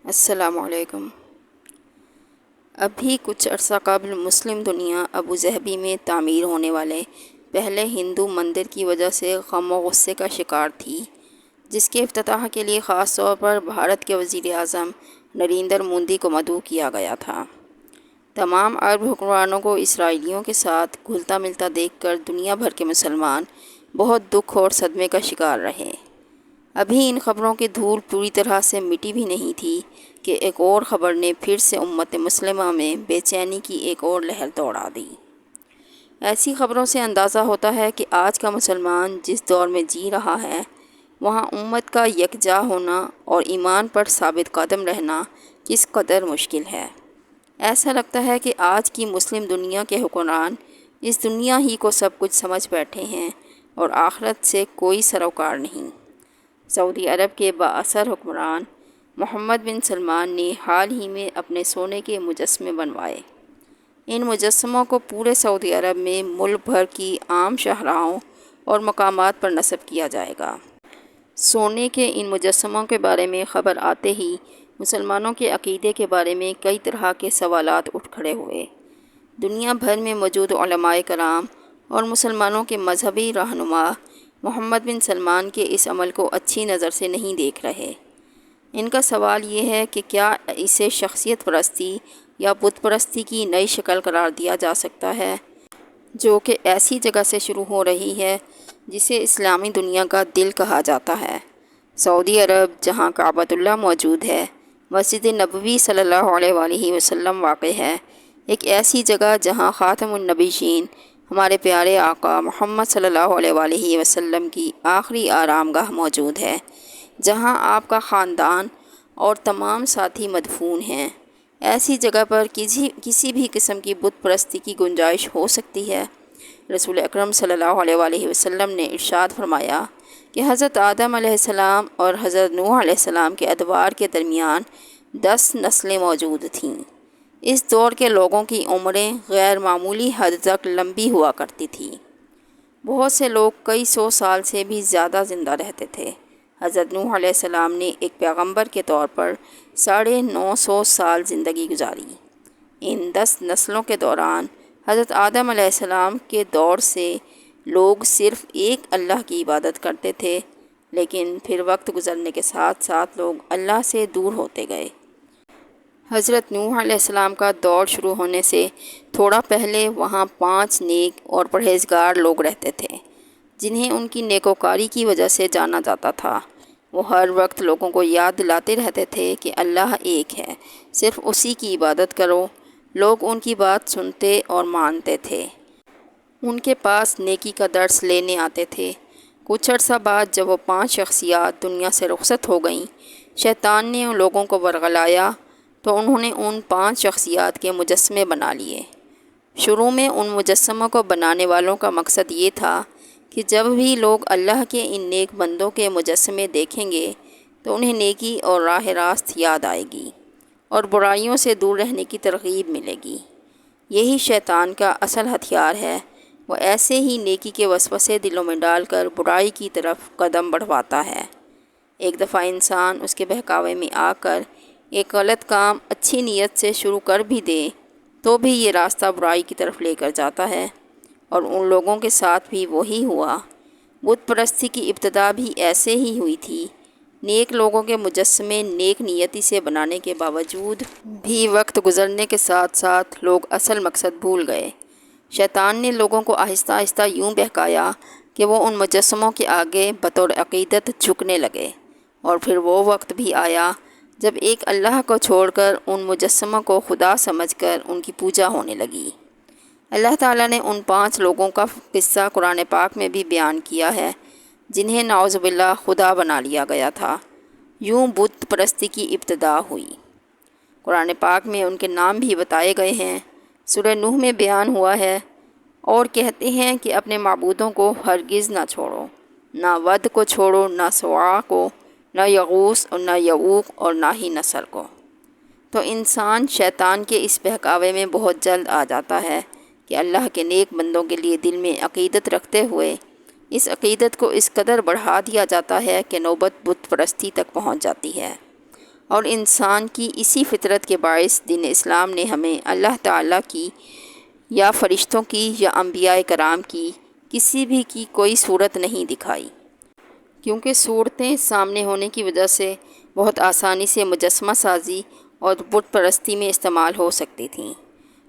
السلام علیکم۔ ابھی کچھ عرصہ قبل مسلم دنیا ابوظہبی میں تعمیر ہونے والے پہلے ہندو مندر کی وجہ سے غم و غصے کا شکار تھی، جس کے افتتاح کے لیے خاص طور پر بھارت کے وزیر اعظم نریندر مودی کو مدعو کیا گیا تھا۔ تمام عرب حکمرانوں کو اسرائیلیوں کے ساتھ گھلتا ملتا دیکھ کر دنیا بھر کے مسلمان بہت دکھ اور صدمے کا شکار رہے۔ ابھی ان خبروں کی دھول پوری طرح سے مٹی بھی نہیں تھی کہ ایک اور خبر نے پھر سے امت مسلمہ میں بے چینی کی ایک اور لہر دوڑا دی۔ ایسی خبروں سے اندازہ ہوتا ہے کہ آج کا مسلمان جس دور میں جی رہا ہے، وہاں امت کا یکجا ہونا اور ایمان پر ثابت قدم رہنا کس قدر مشکل ہے۔ ایسا لگتا ہے کہ آج کی مسلم دنیا کے حکمران اس دنیا ہی کو سب کچھ سمجھ بیٹھے ہیں اور آخرت سے کوئی سروکار نہیں۔ سعودی عرب کے بااثر حکمران محمد بن سلمان نے حال ہی میں اپنے سونے کے مجسمے بنوائے۔ ان مجسموں کو پورے سعودی عرب میں ملک بھر کی عام شاہراہوں اور مقامات پر نصب کیا جائے گا۔ سونے کے ان مجسموں کے بارے میں خبر آتے ہی مسلمانوں کے عقیدے کے بارے میں کئی طرح کے سوالات اٹھ کھڑے ہوئے۔ دنیا بھر میں موجود علماء کرام اور مسلمانوں کے مذہبی رہنما محمد بن سلمان کے اس عمل کو اچھی نظر سے نہیں دیکھ رہے۔ ان کا سوال یہ ہے کہ کیا اسے شخصیت پرستی یا بت پرستی کی نئی شکل قرار دیا جا سکتا ہے، جو کہ ایسی جگہ سے شروع ہو رہی ہے جسے اسلامی دنیا کا دل کہا جاتا ہے۔ سعودی عرب، جہاں کعبۃ اللہ موجود ہے، مسجد نبوی صلی اللہ علیہ وآلہ وسلم واقع ہے، ایک ایسی جگہ جہاں خاتم النبیین ہمارے پیارے آقا محمد صلی اللہ علیہ وآلہ وسلم کی آخری آرام گاہ موجود ہے، جہاں آپ کا خاندان اور تمام ساتھی مدفون ہیں۔ ایسی جگہ پر کسی بھی قسم کی بت پرستی کی گنجائش ہو سکتی ہے؟ رسول اکرم صلی اللہ علیہ وآلہ وسلم نے ارشاد فرمایا کہ حضرت آدم علیہ السلام اور حضرت نوح علیہ السلام کے ادوار کے درمیان 10 نسلیں موجود تھیں۔ اس دور کے لوگوں کی عمریں غیر معمولی حد تک لمبی ہوا کرتی تھی۔ بہت سے لوگ کئی سو سال سے بھی زیادہ زندہ رہتے تھے۔ حضرت نوح علیہ السلام نے ایک پیغمبر کے طور پر 950 سال زندگی گزاری۔ ان 10 نسلوں کے دوران حضرت آدم علیہ السلام کے دور سے لوگ صرف ایک اللہ کی عبادت کرتے تھے، لیکن پھر وقت گزرنے کے ساتھ ساتھ لوگ اللہ سے دور ہوتے گئے۔ حضرت نوح علیہ السلام کا دور شروع ہونے سے تھوڑا پہلے وہاں 5 نیک اور پرہیزگار لوگ رہتے تھے، جنہیں ان کی نیکوکاری کی وجہ سے جانا جاتا تھا۔ وہ ہر وقت لوگوں کو یاد دلاتے رہتے تھے کہ اللہ ایک ہے، صرف اسی کی عبادت کرو۔ لوگ ان کی بات سنتے اور مانتے تھے، ان کے پاس نیکی کا درس لینے آتے تھے۔ کچھ عرصہ بعد جب وہ 5 شخصیات دنیا سے رخصت ہو گئیں، شیطان نے ان لوگوں کو ورغلایا تو انہوں نے ان 5 شخصیات کے مجسمے بنا لیے۔ شروع میں ان مجسموں کو بنانے والوں کا مقصد یہ تھا کہ جب بھی لوگ اللہ کے ان نیک بندوں کے مجسمے دیکھیں گے تو انہیں نیکی اور راہ راست یاد آئے گی اور برائیوں سے دور رہنے کی ترغیب ملے گی۔ یہی شیطان کا اصل ہتھیار ہے، وہ ایسے ہی نیکی کے وسوسے دلوں میں ڈال کر برائی کی طرف قدم بڑھواتا ہے۔ ایک دفعہ انسان اس کے بہکاوے میں آ کر ایک غلط کام اچھی نیت سے شروع کر بھی دے تو بھی یہ راستہ برائی کی طرف لے کر جاتا ہے، اور ان لوگوں کے ساتھ بھی وہی ہوا۔ بت پرستی کی ابتدا بھی ایسے ہی ہوئی تھی۔ نیک لوگوں کے مجسمے نیک نیتی سے بنانے کے باوجود بھی وقت گزرنے کے ساتھ ساتھ لوگ اصل مقصد بھول گئے۔ شیطان نے لوگوں کو آہستہ آہستہ یوں بہکایا کہ وہ ان مجسموں کے آگے بطور عقیدت جھکنے لگے، اور پھر وہ وقت بھی آیا جب ایک اللہ کو چھوڑ کر ان مجسموں کو خدا سمجھ کر ان کی پوجا ہونے لگی۔ اللہ تعالیٰ نے ان 5 لوگوں کا قصہ قرآن پاک میں بھی بیان کیا ہے، جنہیں نعوذ باللہ خدا بنا لیا گیا تھا۔ یوں بت پرستی کی ابتدا ہوئی۔ قرآن پاک میں ان کے نام بھی بتائے گئے ہیں۔ سورہ نوح میں بیان ہوا ہے، اور کہتے ہیں کہ اپنے معبودوں کو ہرگز نہ چھوڑو، نہ ود کو چھوڑو، نہ سواع کو، نہ یغوث اور نہ یعوق اور نہ ہی نصر کو۔ تو انسان شیطان کے اس بہکاوے میں بہت جلد آ جاتا ہے کہ اللہ کے نیک بندوں کے لیے دل میں عقیدت رکھتے ہوئے اس عقیدت کو اس قدر بڑھا دیا جاتا ہے کہ نوبت بت پرستی تک پہنچ جاتی ہے۔ اور انسان کی اسی فطرت کے باعث دین اسلام نے ہمیں اللہ تعالیٰ کی یا فرشتوں کی یا انبیاء کرام کی کسی بھی کی کوئی صورت نہیں دکھائی، کیونکہ صورتیں سامنے ہونے کی وجہ سے بہت آسانی سے مجسمہ سازی اور بت پرستی میں استعمال ہو سکتی تھیں۔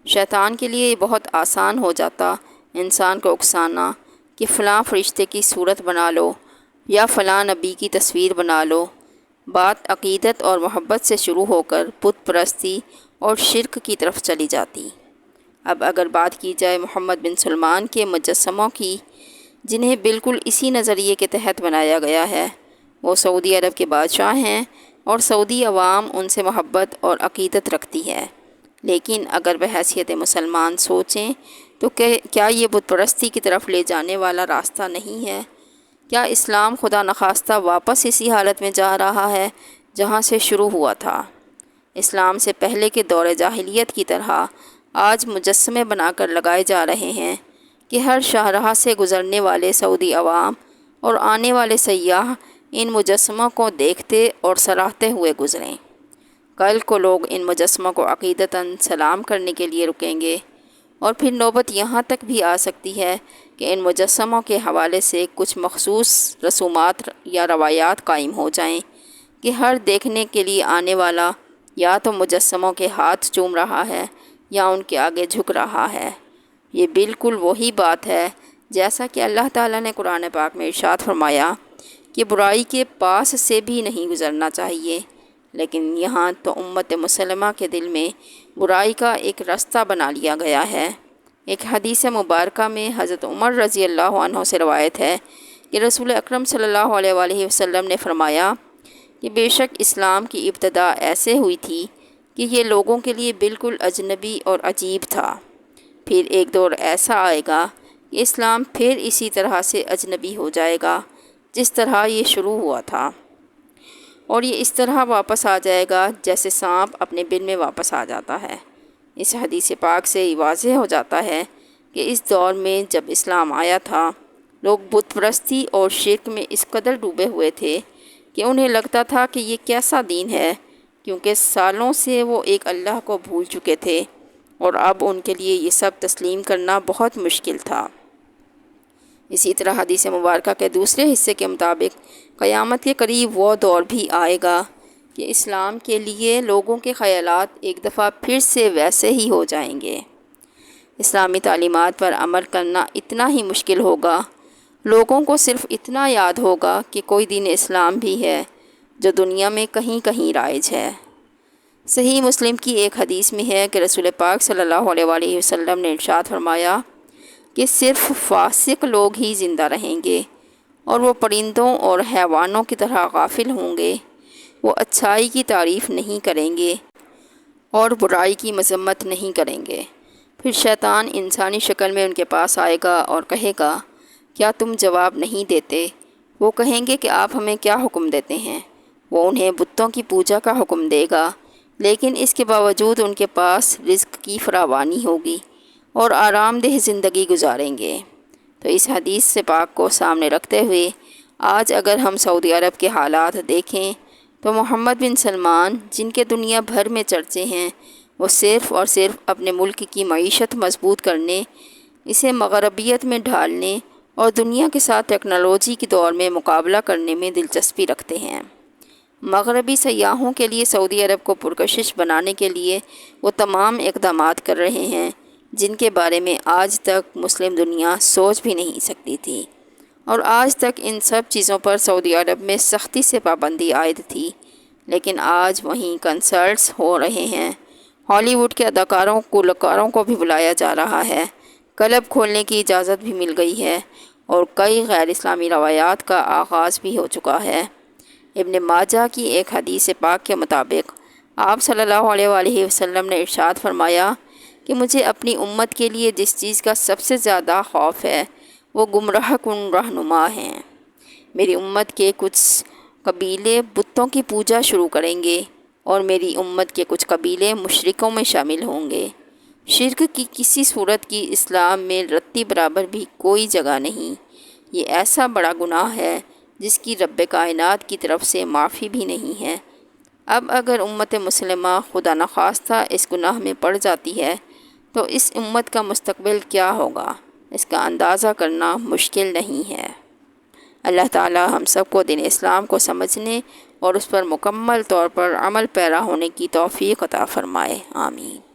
شیطان کے لیے یہ بہت آسان ہو جاتا انسان کو اکسانا کہ فلاں فرشتے کی صورت بنا لو یا فلاں نبی کی تصویر بنا لو۔ بات عقیدت اور محبت سے شروع ہو کر بت پرستی اور شرک کی طرف چلی جاتی۔ اب اگر بات کی جائے محمد بن سلمان کے مجسموں کی، جنہیں بالکل اسی نظریے کے تحت بنایا گیا ہے، وہ سعودی عرب کے بادشاہ ہیں اور سعودی عوام ان سے محبت اور عقیدت رکھتی ہے، لیکن اگر بحیثیت مسلمان سوچیں تو کیا یہ بت پرستی کی طرف لے جانے والا راستہ نہیں ہے؟ کیا اسلام خدا نخواستہ واپس اسی حالت میں جا رہا ہے جہاں سے شروع ہوا تھا؟ اسلام سے پہلے کے دور جاہلیت کی طرح آج مجسمے بنا کر لگائے جا رہے ہیں کہ ہر شاہراہ سے گزرنے والے سعودی عوام اور آنے والے سیاح ان مجسموں کو دیکھتے اور سراہتے ہوئے گزریں۔ کل کو لوگ ان مجسموں کو عقیدتاً سلام کرنے کے لیے رکیں گے، اور پھر نوبت یہاں تک بھی آ سکتی ہے کہ ان مجسموں کے حوالے سے کچھ مخصوص رسومات یا روایات قائم ہو جائیں کہ ہر دیکھنے کے لیے آنے والا یا تو مجسموں کے ہاتھ چوم رہا ہے یا ان کے آگے جھک رہا ہے۔ یہ بالکل وہی بات ہے جیسا کہ اللہ تعالیٰ نے قرآن پاک میں ارشاد فرمایا کہ برائی کے پاس سے بھی نہیں گزرنا چاہیے، لیکن یہاں تو امت مسلمہ کے دل میں برائی کا ایک راستہ بنا لیا گیا ہے۔ ایک حدیث مبارکہ میں حضرت عمر رضی اللہ عنہ سے روایت ہے کہ رسول اکرم صلی اللہ علیہ وآلہ وسلم نے فرمایا کہ بے شک اسلام کی ابتدا ایسے ہوئی تھی کہ یہ لوگوں کے لیے بالکل اجنبی اور عجیب تھا، پھر ایک دور ایسا آئے گا کہ اسلام پھر اسی طرح سے اجنبی ہو جائے گا جس طرح یہ شروع ہوا تھا، اور یہ اس طرح واپس آ جائے گا جیسے سانپ اپنے بل میں واپس آ جاتا ہے۔ اس حدیث پاک سے یہ واضح ہو جاتا ہے کہ اس دور میں جب اسلام آیا تھا، لوگ بت پرستی اور شرک میں اس قدر ڈوبے ہوئے تھے کہ انہیں لگتا تھا کہ یہ کیسا دین ہے، کیونکہ سالوں سے وہ ایک اللہ کو بھول چکے تھے اور اب ان کے لیے یہ سب تسلیم کرنا بہت مشکل تھا۔ اسی طرح حدیث مبارکہ کے دوسرے حصے کے مطابق قیامت کے قریب وہ دور بھی آئے گا کہ اسلام کے لیے لوگوں کے خیالات ایک دفعہ پھر سے ویسے ہی ہو جائیں گے۔ اسلامی تعلیمات پر عمل کرنا اتنا ہی مشکل ہوگا، لوگوں کو صرف اتنا یاد ہوگا کہ کوئی دین اسلام بھی ہے جو دنیا میں کہیں کہیں رائج ہے۔ صحیح مسلم کی ایک حدیث میں ہے کہ رسول پاک صلی اللہ علیہ وآلہ وسلم نے ارشاد فرمایا کہ صرف فاسق لوگ ہی زندہ رہیں گے، اور وہ پرندوں اور حیوانوں کی طرح غافل ہوں گے، وہ اچھائی کی تعریف نہیں کریں گے اور برائی کی مذمت نہیں کریں گے۔ پھر شیطان انسانی شکل میں ان کے پاس آئے گا اور کہے گا کیا تم جواب نہیں دیتے؟ وہ کہیں گے کہ آپ ہمیں کیا حکم دیتے ہیں؟ وہ انہیں بتوں کی پوجا کا حکم دے گا، لیکن اس کے باوجود ان کے پاس رزق کی فراوانی ہوگی اور آرام دہ زندگی گزاریں گے۔ تو اس حدیث سے پاک کو سامنے رکھتے ہوئے آج اگر ہم سعودی عرب کے حالات دیکھیں تو محمد بن سلمان، جن کے دنیا بھر میں چرچے ہیں، وہ صرف اور صرف اپنے ملک کی معیشت مضبوط کرنے، اسے مغربیت میں ڈھالنے اور دنیا کے ساتھ ٹیکنالوجی کے دور میں مقابلہ کرنے میں دلچسپی رکھتے ہیں۔ مغربی سیاحوں کے لیے سعودی عرب کو پرکشش بنانے کے لیے وہ تمام اقدامات کر رہے ہیں جن کے بارے میں آج تک مسلم دنیا سوچ بھی نہیں سکتی تھی، اور آج تک ان سب چیزوں پر سعودی عرب میں سختی سے پابندی عائد تھی، لیکن آج وہیں کنسرٹس ہو رہے ہیں، ہالی ووڈ کے اداکاروں گلوکاروں کو بھی بلایا جا رہا ہے، کلب کھولنے کی اجازت بھی مل گئی ہے، اور کئی غیر اسلامی روایات کا آغاز بھی ہو چکا ہے۔ ابن ماجہ کی ایک حدیث پاک کے مطابق آپ صلی اللہ علیہ وآلہ وسلم نے ارشاد فرمایا کہ مجھے اپنی امت کے لیے جس چیز کا سب سے زیادہ خوف ہے وہ گمراہ کن رہنما ہیں۔ میری امت کے کچھ قبیلے بتوں کی پوجا شروع کریں گے اور میری امت کے کچھ قبیلے مشرکوں میں شامل ہوں گے۔ شرک کی کسی صورت کی اسلام میں رتی برابر بھی کوئی جگہ نہیں۔ یہ ایسا بڑا گناہ ہے جس کی رب کائنات کی طرف سے معافی بھی نہیں ہے، اب اگر امت مسلمہ خدا نخواستہ اس گناہ میں پڑ جاتی ہے تو اس امت کا مستقبل کیا ہوگا، اس کا اندازہ کرنا مشکل نہیں ہے۔ اللہ تعالی ہم سب کو دین اسلام کو سمجھنے اور اس پر مکمل طور پر عمل پیرا ہونے کی توفیق عطا فرمائے، آمین۔